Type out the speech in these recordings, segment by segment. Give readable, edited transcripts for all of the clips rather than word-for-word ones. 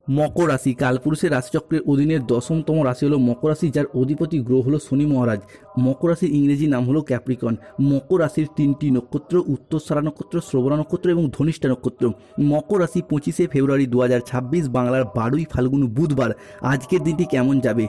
মকর রাশি কালপুরুষের রাশিচক্রের অধীনের 10তম রাশি হলো মকর রাশি, যার অধিপতি গ্রহ হলো শনি মহারাজ। মকর রাশির ইংরেজি নাম হলো ক্যাপ্রিকন। মকর রাশির 3টি নক্ষত্র, উত্তরসারা নক্ষত্র, শ্রবণা নক্ষত্র এবং ধনিষ্ঠা নক্ষত্র। মকর রাশি 25শে ফেব্রুয়ারি 2026 বাংলার 12ই ফাল্গুন বুধবার। আজকের দিনটি কেমন যাবে?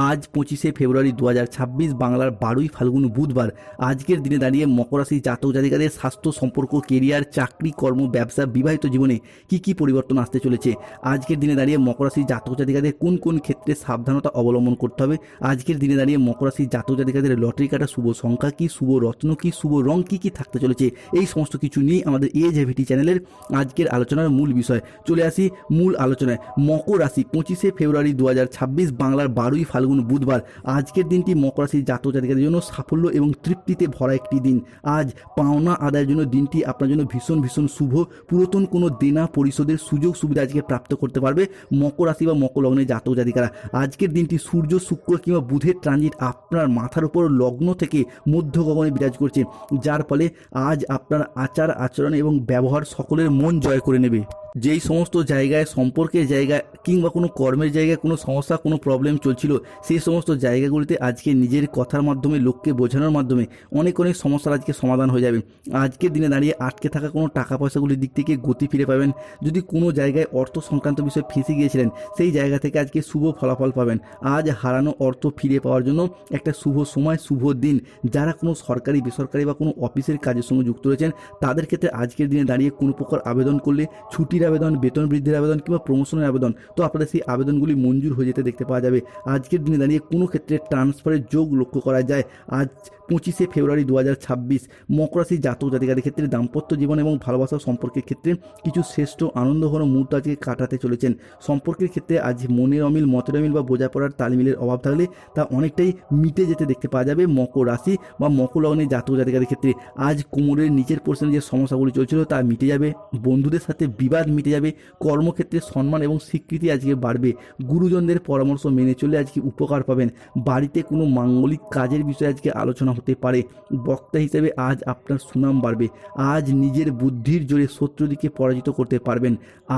আজ 25শে ফেব্রুয়ারি 2026 বাংলার 12ই ফাল্গুন বুধবার। আজকের দিনে দাঁড়িয়ে মকর রাশির জাতক জাতিকাদের স্বাস্থ্য, সম্পর্ক, কেরিয়ার, চাকরি, কর্ম, ব্যবসা, বিবাহিত জীবনে কি পরিবর্তন আসতে চলেছে? আজকের দিনে দাঁড়িয়ে মকর রাশির জাতক জাতিকাদের কোন কোন ক্ষেত্রে সাবধানতা অবলম্বন করতে হবে? আজকের দিনে দাঁড়িয়ে মকর রাশির জাতক জাতিকাদের লটারি কাটা শুভ সংখ্যা কি, শুভ রত্ন কি, শুভ রং কি থাকতে চলেছে, এই সমস্ত কিছু নিয়ে আমাদের AJVT চ্যানেলের আজকের আলোচনার মূল বিষয়। চলে আসি মূল আলোচনায়। মকর রাশি 25শে ফেব্রুয়ারি 2026 বাংলার 12ই ফাল্গুন বুধবার। আজকের দিনটি মকর রাশির জাতক জাতিকাদের জন্য সাফল্য এবং তৃপ্তিতে ভরা একটি দিন। আজ পাওনা আদায়ের জন্য দিনটি আপনার জন্য ভীষণ শুভ। পুরাতন কোনো দেনা পরিশোধের সুযোগ সুবিধা আজকে প্রাপ্ত করতে পারবে মকর রাশি বা মকর লগ্নের জাতক জাতিকারা। আজকের দিনটি সূর্য, শুক্র কিংবা বুধের ট্রানজিট আপনার মাথার উপর লগ্ন থেকে মধ্য গগনে বিরাজ করছে, যার ফলে আজ আপনার আচার আচরণ এবং ব্যবহার সকলের মন জয় করে নেবে। যেই সমস্ত জায়গায়, সম্পর্কের জায়গায় কিংবা কোনো কর্মের জায়গায় কোনো সমস্যা, কোনো প্রবলেম চলছিল, সেই সমস্ত জায়গাগুলিতে আজকে নিজের কথার মাধ্যমে, লোককে বোঝানোর মাধ্যমে অনেক সমস্যার আজকে সমাধান হয়ে যাবে। আজকের দিনে দাঁড়িয়ে আটকে থাকা কোনো টাকা পয়সাগুলির দিক থেকে গতি ফিরে পাবেন। যদি কোনো জায়গায় অর্থ সংক্রান্ত বিষয়ে ফেঁসে গিয়েছিলেন, সেই জায়গা থেকে আজকে শুভ ফলাফল পাবেন। আজ হারানো অর্থ ফিরে পাওয়ার জন্য একটা শুভ সময়, শুভ দিন। যারা কোনো সরকারি, বেসরকারি বা কোনো অফিসের কাজের সঙ্গে যুক্ত রয়েছেন, তাদের ক্ষেত্রে আজকের দিনে দাঁড়িয়ে কোনো প্রকার আবেদন করলে, ছুটির আবেদন, বেতন বৃদ্ধির আবেদন কিংবা প্রমোশনের আবেদন, তো আপনাদের সেই আবেদনগুলি মঞ্জুর হয়ে যেতে দেখতে পাওয়া যাবে। আজকের দিনে দাঁড়িয়ে কোনো ক্ষেত্রে ট্রান্সফারের যোগ লক্ষ্য করা যায়। আজ 25শে ফেব্রুয়ারি 2026 মকর রাশির জাতক জাতিকাদের ক্ষেত্রে দাম্পত্য জীবন এবং ভালোবাসা সম্পর্কের ক্ষেত্রে কিছু শ্রেষ্ঠ আনন্দঘন মুহূর্ত আজকে কাটাতে চলেছেন। সম্পর্কের ক্ষেত্রে আজ মনের অমিল, মতের অমিল বা বোঝাপড়ার তালমিলের অভাব থাকলে তা অনেকটাই মিটে যেতে দেখতে পাওয়া যাবে মকর রাশি বা মকর লগ্নের জাতক জাতিকাদের ক্ষেত্রে। আজ কোমরের নিচের পোর্শনে যে সমস্যাগুলি চলছিল তা মিটে যাবে, বন্ধুদের সাথে বিবাদ মিটে যাবে, কর্মক্ষেত্রে সম্মান এবং স্বীকৃতি আজকে বাড়বে, গুরুজনদের পরামর্শ মেনে চলে আজকে উপকার পাবেন, বাড়িতে কোনো মাঙ্গলিক কাজের বিষয়ে আজকে আলোচনা হতে পারে, বক্তা হিসেবে আজ আপনার সুনাম বাড়বে, আজ নিজের বুদ্ধির জোরে শত্রুদিকে পরাজিত করতে পারবেন,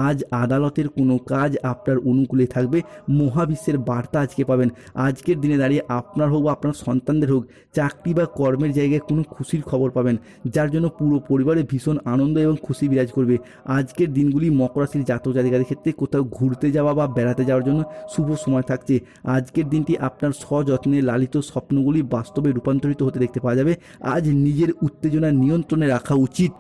আজ আদালতের কোনো কাজ আপনার অনুকূলে থাকবে, মহাবিশ্বের বার্তা আজকে পাবেন। আজকের দিনে দাঁড়িয়ে আপনার হোক বা আপনার সন্তানদের হোক, চাকরি বা কর্মের জায়গায় কোনো খুশির খবর পাবেন, যার জন্য পুরো পরিবারে ভীষণ আনন্দ এবং খুশি বিরাজ করবে। আজকের দিনগুলি মকর রাশির জাতক জাতিকাদের ক্ষেত্রে কোথাও ঘুরতে যাওয়া বা বেড়াতে যাওয়ার জন্য শুভ সময় থাকছে। আজকের দিনটি আপনার সযত্নে লালিত স্বপ্নগুলি বাস্তবে রূপান্তরিত হতে দেখতে পাওয়া যাবে। আজ নিজের উত্তেজনা নিয়ন্ত্রণে রাখা উচিত।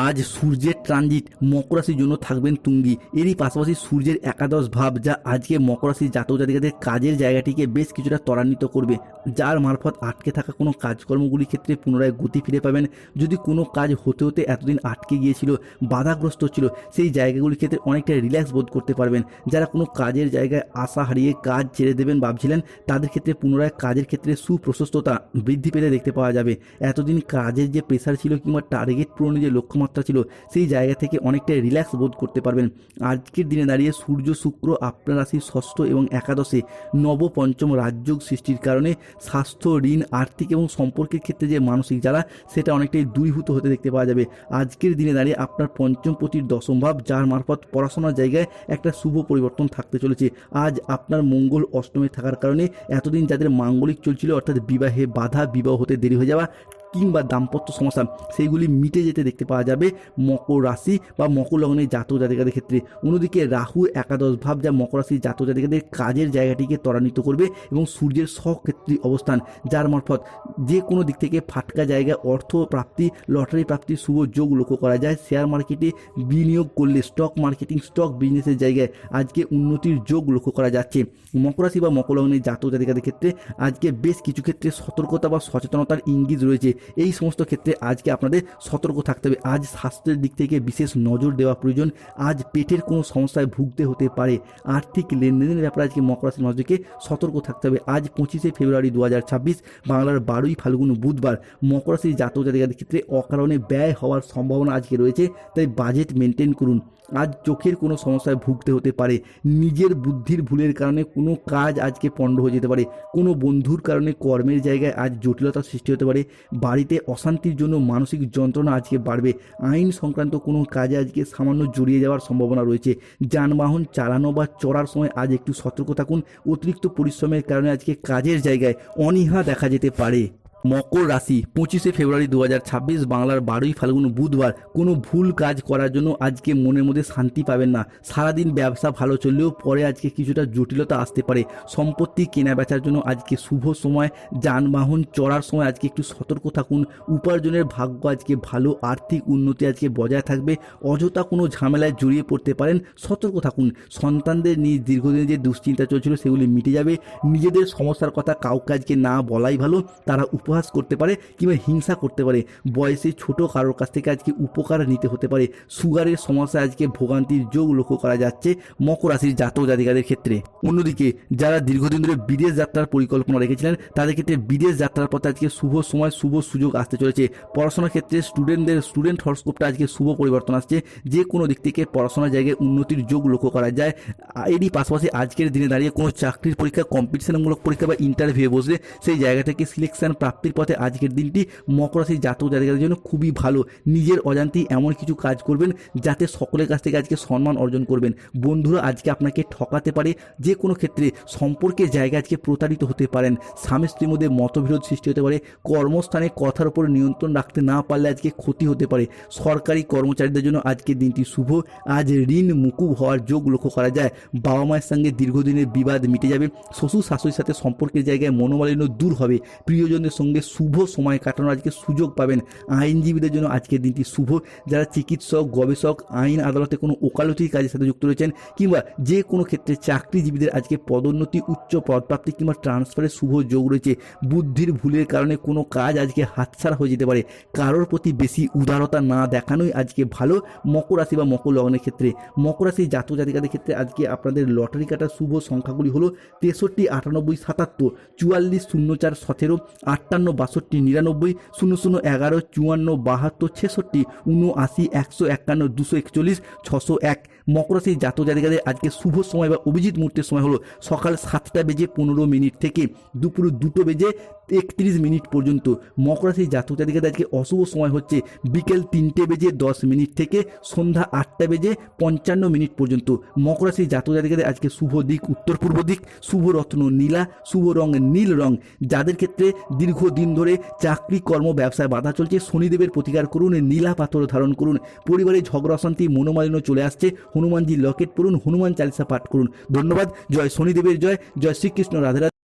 আজ সূর্যের ট্রানজিট মকর রাশির জন্য থাকবেন তুঙ্গি। এরই পাশাপাশি সূর্যের একাদশ ভাব, যা আজকে মকর রাশির জাতক জাতিকাদের কাজের জায়গাটিকে বেশ কিছুটা ত্বরান্বিত করবে, যার মারফত আটকে থাকা কোনো কাজকর্মগুলির ক্ষেত্রে পুনরায় গতি ফিরে পাবেন। যদি কোনো কাজ হতে এতদিন আটকে গিয়েছিল, বাধাগ্রস্ত ছিল, সেই জায়গাগুলির ক্ষেত্রে অনেকটা রিল্যাক্স বোধ করতে পারবেন। যারা কোনো কাজের জায়গায় আশা হারিয়ে কাজ ছেড়ে দেবেন ভাবছিলেন, তাদের ক্ষেত্রে পুনরায় কাজের ক্ষেত্রে সুপ্রশস্ততা বৃদ্ধি পেতে দেখতে পাওয়া যাবে। এতদিন কাজের যে প্রেশার ছিল কিংবা টার্গেট পূরণের যে লক্ষ্যমাত্রা ছিল, সেই জায়গা থেকে অনেকটা রিল্যাক্স বোধ করতে পারবেন। আজকের দিনে দাঁড়িয়ে সূর্য, শুক্র আপনার রাশির ষষ্ঠ এবং একাদশে নবপঞ্চম রাজযোগ সৃষ্টির কারণে স্বাস্থ্য, ঋণ, আর্থিক এবং সম্পর্কের ক্ষেত্রে যে মানসিক জ্বালা, সেটা অনেকটাই দূরীভূত হতে দেখতে পাওয়া যাবে। আজকের দিনে দাঁড়িয়ে আপনার পঞ্চম পতির দশম ভাব, যার মারফত পড়াশোনার জায়গায় একটা শুভ পরিবর্তন থাকতে চলেছে। আজ আপনার মঙ্গল অষ্টমে থাকার কারণে এতদিন যাদের মাঙ্গলিক চলছিল, অর্থাৎ বিবাহে বাধা, বিবাহ হতে দেরি হয়ে যাওয়া কিংবা দাম্পত্য সমস্যা, সেইগুলি মিটে যেতে দেখতে পাওয়া যাবে মকর রাশি বা মকর লগ্নের জাতক জাতিকাদের ক্ষেত্রে। অন্যদিকে রাহু একাদশ ভাব, যা মকর রাশির জাতক জাতিকাদের কাজের জায়গাটিকে ত্বরান্বিত করবে এবং সূর্যের স্বক্ষেত্রী অবস্থান, যার মারফত যে কোনো দিক থেকে ফাটকা জায়গায় অর্থ প্রাপ্তি, লটারি প্রাপ্তির শুভ যোগ লক্ষ্য করা যায়। শেয়ার মার্কেটে বিনিয়োগ করলে, স্টক মার্কেটিং, স্টক বিজনেসের জায়গায় আজকে উন্নতির যোগ লক্ষ্য করা যাচ্ছে। মকর রাশি বা মকর লগ্নের জাতক জাতিকাদের ক্ষেত্রে আজকে বেশ কিছু ক্ষেত্রে সতর্কতা বা সচেতনতার ইঙ্গিত রয়েছে। এই সমস্ত ক্ষেত্রে আজকে আপনাদের সতর্ক থাকতে হবে। আজ স্বাস্থ্যের দিক থেকে বিশেষ নজর দেওয়া প্রয়োজন। আজ পেটের কোনো সমস্যায় ভুগতে হতে পারে। আর্থিক লেনদেনের ব্যাপারে আজকে মকর রাশির মানুষদেরকে সতর্ক থাকতে হবে। আজ 25শে ফেব্রুয়ারি 2026 বাংলার 12ই ফাল্গুন বুধবার। মকর রাশির জাতক জাতিকাদের ক্ষেত্রে অকারণে ব্যয় হওয়ার সম্ভাবনা আজকে রয়েছে, তাই বাজেট মেনটেন করুন। আজ চোখের কোনো সমস্যায় ভুগতে হতে পারে। নিজের বুদ্ধির ভুলের কারণে কোনো কাজ আজকে পণ্ড হয়ে যেতে পারে। কোনো বন্ধুর কারণে কর্মের জায়গায় আজ জটিলতার সৃষ্টি হতে পারে। বাড়িতে অশান্তির জন্য মানসিক যন্ত্রণা আজকে বাড়বে। আইন সংক্রান্ত কোনো কাজে আজকে সামান্য জড়িয়ে যাওয়ার সম্ভাবনা রয়েছে। যানবাহন চালানো বা চড়ার সময় আজ একটু সতর্ক থাকুন। অতিরিক্ত পরিশ্রমের কারণে আজকে কাজের জায়গায় অনীহা দেখা যেতে পারে। মকর রাশি 25শে ফেব্রুয়ারি 2026 বাংলার 12ই ফাল্গুন বুধবার। কোনো ভুল কাজ করার জন্য আজকে মনের মধ্যে শান্তি পাবেন না। সারাদিন ব্যবসা ভালো চললেও পরে আজকে কিছুটা জটিলতা আসতে পারে। সম্পত্তি কেনা বেচার জন্য আজকে শুভ সময়। যানবাহন চড়ার সময় আজকে একটু সতর্ক থাকুন। উপার্জনের ভাগ্য আজকে ভালো, আর্থিক উন্নতি আজকে বজায় থাকবে। অযথা কোনো ঝামেলায় জড়িয়ে পড়তে পারেন, সতর্ক থাকুন। সন্তানদের নিয়ে দীর্ঘদিন যে দুশ্চিন্তা চলছিল সেগুলি মিটে যাবে। নিজেদের সমস্যার কথা কাউকে আজকে না বলাই ভালো, তারা উপহাস করতে পারে কিংবা হিংসা করতে পারে। বয়সে ছোট কারোর কাছ থেকে আজকে উপকার নিতে হতে পারে। সুগারের সমস্যা আজকে ভোগান্তির যোগ লক্ষ্য করা যাচ্ছে মকর রাশির জাতক জাতিকাদের ক্ষেত্রে। অন্যদিকে যারা দীর্ঘদিন ধরে বিদেশ যাত্রার পরিকল্পনা রেখেছিলেন তাদের ক্ষেত্রে বিদেশ যাত্রার পথে আজকে শুভ সময়, শুভ সুযোগ আসতে চলেছে। পড়াশোনার ক্ষেত্রে স্টুডেন্ট হরস্কোপটা আজকে শুভ পরিবর্তন আসছে। যে কোনো দিক থেকে পড়াশোনার জায়গায় উন্নতির যোগ লক্ষ্য করা যায়। এরই পাশাপাশি আজকের দিনে দাঁড়িয়ে কোনো চাকরির পরীক্ষা, কম্পিটিশনমূলক পরীক্ষা বা ইন্টারভিউ বসলে সেই জায়গা থেকে সিলেকশন প্রাপ্তির পথে আজকের দিনটি মকর রাশির জাতক জাতিকাদের জন্য খুবই ভালো। নিজের অজান্তেই এমন কিছু কাজ করবেন যাতে সকলের কাছ থেকে আজকে সম্মান অর্জন করবেন। বন্ধুরা আজকে আপনাকে ঠকাতে পারে। যে কোনো ক্ষেত্রে সম্পর্কের জায়গায় আজকে প্রতারিত হতে পারেন। স্বামী স্ত্রীর মধ্যে মতবিরোধ সৃষ্টি হতে পারে। কর্মস্থানে কথার উপর নিয়ন্ত্রণ রাখতে না পারলে আজকে ক্ষতি হতে পারে। সরকারি কর্মচারীদের জন্য আজকের দিনটি শুভ। আজ ঋণ মুকুব হওয়ার যোগ লক্ষ্য করা যায়। বাবা মায়ের সঙ্গে দীর্ঘদিনের বিবাদ মিটে যাবে। শ্বশুর শাশুড়ির সাথে সম্পর্কের জায়গায় মনোমালিন্য দূর হবে। প্রিয়জনদের সঙ্গে শুভ সময় কাটানোর আজকে সুযোগ পাবেন। আইনজীবীদের জন্য আজকের দিনটি শুভ। যারা চিকিৎসক, গবেষক, আইন আদালতে কোনো ওকালতির কাজের সাথে যুক্ত রয়েছেন কিংবা যে কোনো ক্ষেত্রে চাকরিজীবীদের আজকে পদোন্নতি, উচ্চ পদপ্রাপ্তি কিংবা ট্রান্সফারের শুভ যোগ রয়েছে। বুদ্ধির ভুলের কারণে কোনো কাজ আজকে হাতছাড়া হয়ে যেতে পারে। কারোর প্রতি বেশি উদারতা না দেখানোই আজকে ভালো মকর রাশি বা মকর লগ্নের ক্ষেত্রে। মকর রাশি জাতক জাতিকাদের ক্ষেত্রে আজকে আপনাদের লটারি কাটার শুভ সংখ্যাগুলি হলো 63, 98, 77, 44, 04, 17, 58, 62, 99, 00, 11, 54, 72, 66, 79, 151, 241, 601। মকর রাশির জাতক জাতিকাদের আজকে শুভ সময় বা অভিজিৎ মুহূর্তের সময় হলো সকাল 7:15 থেকে দুপুর 2:31 পর্যন্ত। মকর রাশির জাতক জাতিকাদের আজকে অশুভ সময় হচ্ছে বিকেল 3:10 থেকে সন্ধ্যা 8:55 পর্যন্ত। মকর রাশির জাতক জাতিকাদের আজকে শুভ দিক উত্তর পূর্ব দিক, শুভ রত্ন নীলা, শুভ রং নীল রং। যাদের ক্ষেত্রে দীর্ঘদিন ধরে চাকরি, কর্ম, ব্যবসায় বাধা চলছে, শনিদেবের প্রতিকার করুন, নীলা পাথর ধারণ করুন। পরিবারে ঝগড়া অশান্তি, মনোমালিন্য চলে আসছে, হনুমানজি লকেট পড়ুন, হনুমান চালিসা পাঠ করুন। ধন্যবাদ। জয় শনিদেবের জয়, জয় শ্রীকৃষ্ণ, রাধে রাধে।